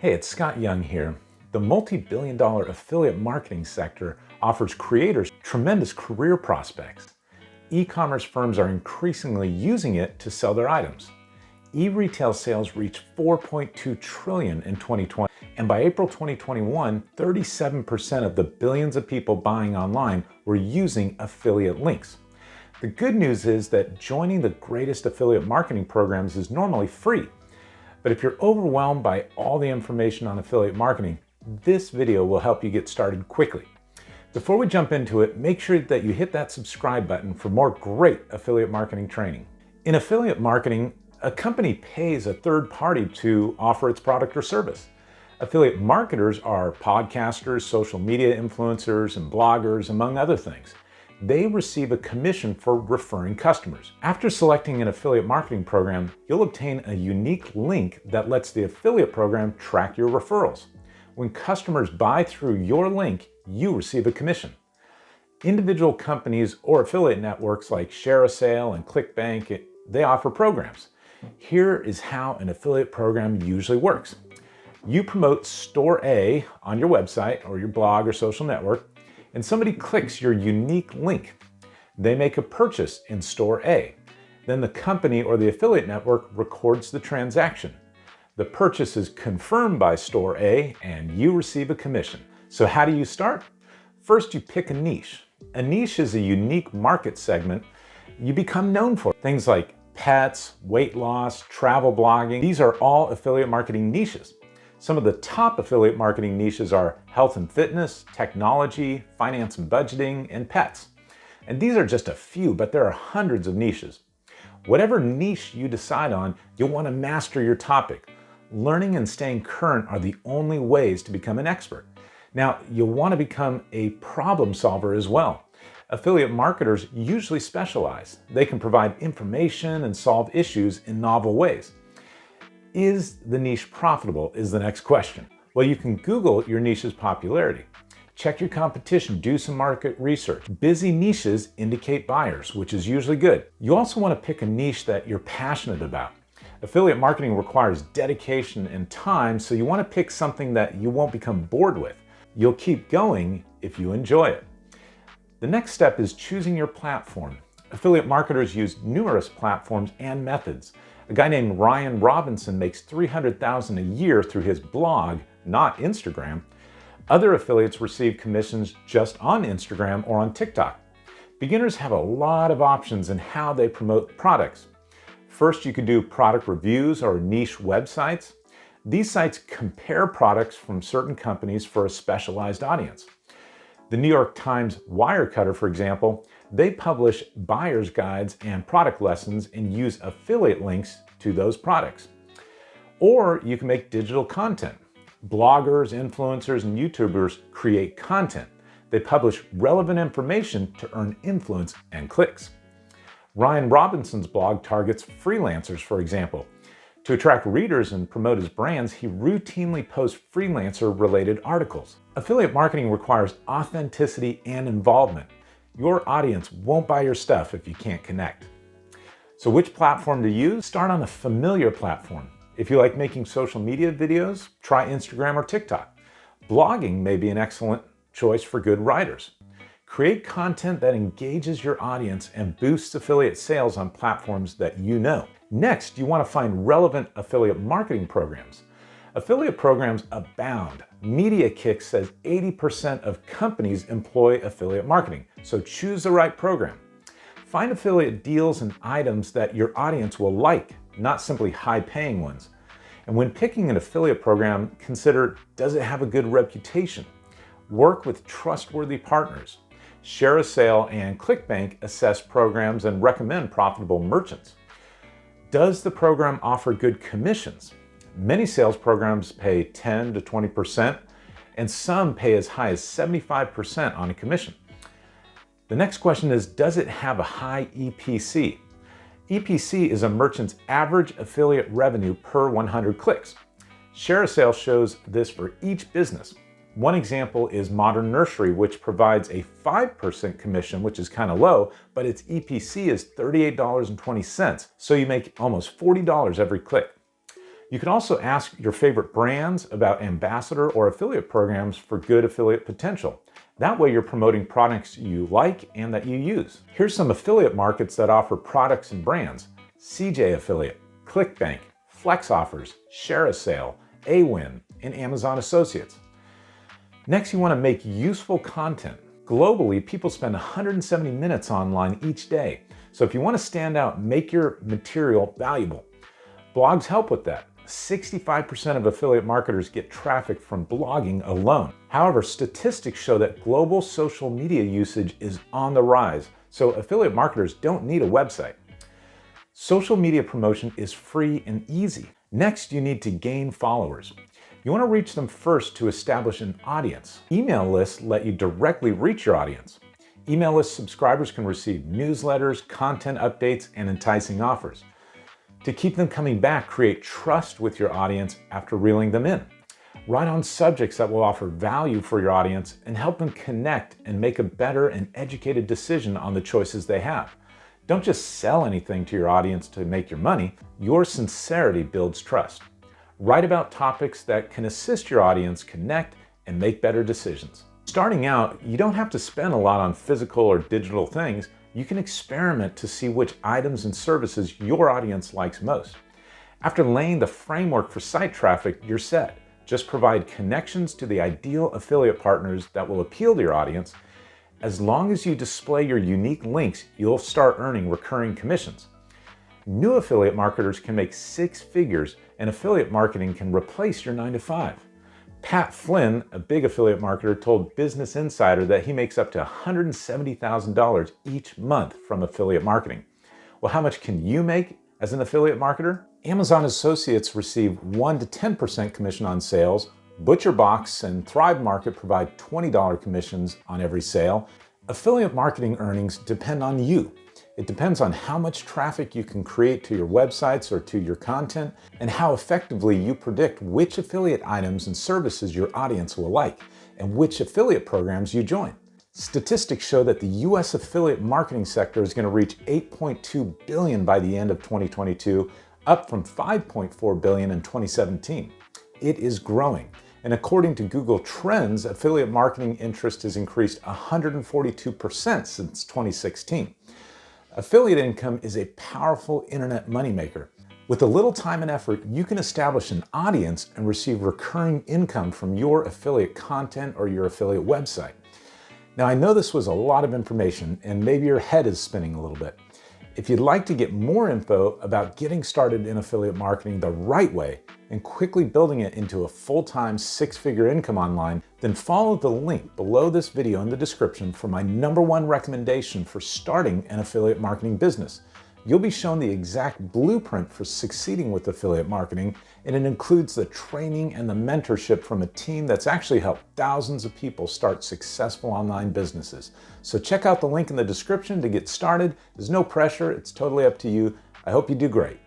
Hey, it's Scott Young here. The multi-billion-dollar affiliate marketing sector offers creators tremendous career prospects. E-commerce firms are increasingly using it to sell their items. E-retail sales reached $4.2 trillion in 2020, and by April 2021, 37% of the billions of people buying online were using affiliate links. The good news is that joining the greatest affiliate marketing programs is normally free. But if you're overwhelmed by all the information on affiliate marketing, this video will help you get started quickly. Before we jump into it, make sure that you hit that subscribe button for more great affiliate marketing training. In affiliate marketing, a company pays a third party to offer its product or service. Affiliate marketers are podcasters, social media influencers, and bloggers, among other things. They receive a commission for referring customers. After selecting an affiliate marketing program, you'll obtain a unique link that lets the affiliate program track your referrals. When customers buy through your link, you receive a commission. Individual companies or affiliate networks like ShareASale and ClickBank, they offer programs. Here is how an affiliate program usually works. You promote Store A on your website or your blog or social network, and somebody clicks your unique link. They make a purchase in Store A. Then the company or the affiliate network records the transaction. The purchase is confirmed by Store A and you receive a commission. So how do you start? First, you pick a niche. A niche is a unique market segment you become known for. Things like pets, weight loss, travel blogging. These are all affiliate marketing niches. Some of the top affiliate marketing niches are health and fitness, technology, finance and budgeting, and pets. And these are just a few, but there are hundreds of niches. Whatever niche you decide on, you'll want to master your topic. Learning and staying current are the only ways to become an expert. Now, you'll want to become a problem solver as well. Affiliate marketers usually specialize. They can provide information and solve issues in novel ways. Is the niche profitable is the next question. Well, you can Google your niche's popularity. Check your competition, do some market research. Busy niches indicate buyers, which is usually good. You also want to pick a niche that you're passionate about. Affiliate marketing requires dedication and time, so you want to pick something that you won't become bored with. You'll keep going if you enjoy it. The next step is choosing your platform. Affiliate marketers use numerous platforms and methods. A guy named Ryan Robinson makes $300,000 a year through his blog, not Instagram. Other affiliates receive commissions just on Instagram or on TikTok. Beginners have a lot of options in how they promote products. First, you could do product reviews or niche websites. These sites compare products from certain companies for a specialized audience. The New York Times Wirecutter, for example, they publish buyer's guides and product lessons and use affiliate links to those products. Or you can make digital content. Bloggers, influencers, and YouTubers create content. They publish relevant information to earn influence and clicks. Ryan Robinson's blog targets freelancers, for example. To attract readers and promote his brands, he routinely posts freelancer-related articles. Affiliate marketing requires authenticity and involvement. Your audience won't buy your stuff if you can't connect. So which platform to use? Start on a familiar platform. If you like making social media videos, try Instagram or TikTok. Blogging may be an excellent choice for good writers. Create content that engages your audience and boosts affiliate sales on platforms that you know. Next, you want to find relevant affiliate marketing programs. Affiliate programs abound. MediaKick says 80% of companies employ affiliate marketing, so choose the right program. Find affiliate deals and items that your audience will like, not simply high-paying ones. And when picking an affiliate program, consider, does it have a good reputation? Work with trustworthy partners. ShareASale and ClickBank assess programs and recommend profitable merchants. Does the program offer good commissions? Many sales programs pay 10 to 20%, and some pay as high as 75% on a commission. The next question is, does it have a high EPC? EPC is a merchant's average affiliate revenue per 100 clicks. ShareASale shows this for each business. One example is Modern Nursery, which provides a 5% commission, which is kind of low, but its EPC is $38.20, so you make almost $40 every click. You can also ask your favorite brands about ambassador or affiliate programs for good affiliate potential. That way you're promoting products you like and that you use. Here's some affiliate markets that offer products and brands: CJ Affiliate, ClickBank, Flex Offers, ShareASale, Awin, and Amazon Associates. Next, you want to make useful content. Globally, people spend 170 minutes online each day. So if you want to stand out, make your material valuable. Blogs help with that. 65% of affiliate marketers get traffic from blogging alone. However, statistics show that global social media usage is on the rise, so affiliate marketers don't need a website. Social media promotion is free and easy. Next, you need to gain followers. You want to reach them first to establish an audience. Email lists let you directly reach your audience. Email list subscribers can receive newsletters, content updates, and enticing offers. To keep them coming back, create trust with your audience after reeling them in. Write on subjects that will offer value for your audience and help them connect and make a better and educated decision on the choices they have. Don't just sell anything to your audience to make your money. Your sincerity builds trust. Write about topics that can assist your audience connect and make better decisions. Starting out, you don't have to spend a lot on physical or digital things. You can experiment to see which items and services your audience likes most. After laying the framework for site traffic, you're set. Just provide connections to the ideal affiliate partners that will appeal to your audience. As long as you display your unique links, you'll start earning recurring commissions. New affiliate marketers can make 6 figures, and affiliate marketing can replace your 9-to-5. Pat Flynn, a big affiliate marketer, told Business Insider that he makes up to $170,000 each month from affiliate marketing. Well, how much can you make as an affiliate marketer? Amazon Associates receive 1 to 10% commission on sales. ButcherBox and Thrive Market provide $20 commissions on every sale. Affiliate marketing earnings depend on you. It depends on how much traffic you can create to your websites or to your content, and how effectively you predict which affiliate items and services your audience will like, and which affiliate programs you join. Statistics show that the US affiliate marketing sector is going to reach $8.2 billion by the end of 2022, up from $5.4 billion in 2017. It is growing. And according to Google Trends, affiliate marketing interest has increased 142% since 2016. Affiliate income is a powerful internet moneymaker. With a little time and effort, you can establish an audience and receive recurring income from your affiliate content or your affiliate website. Now, I know this was a lot of information and maybe your head is spinning a little bit. If you'd like to get more info about getting started in affiliate marketing the right way and quickly building it into a full-time 6-figure income online, then follow the link below this video in the description for my #1 recommendation for starting an affiliate marketing business. You'll be shown the exact blueprint for succeeding with affiliate marketing, and it includes the training and the mentorship from a team that's actually helped thousands of people start successful online businesses. So check out the link in the description to get started. There's no pressure, it's totally up to you. I hope you do great.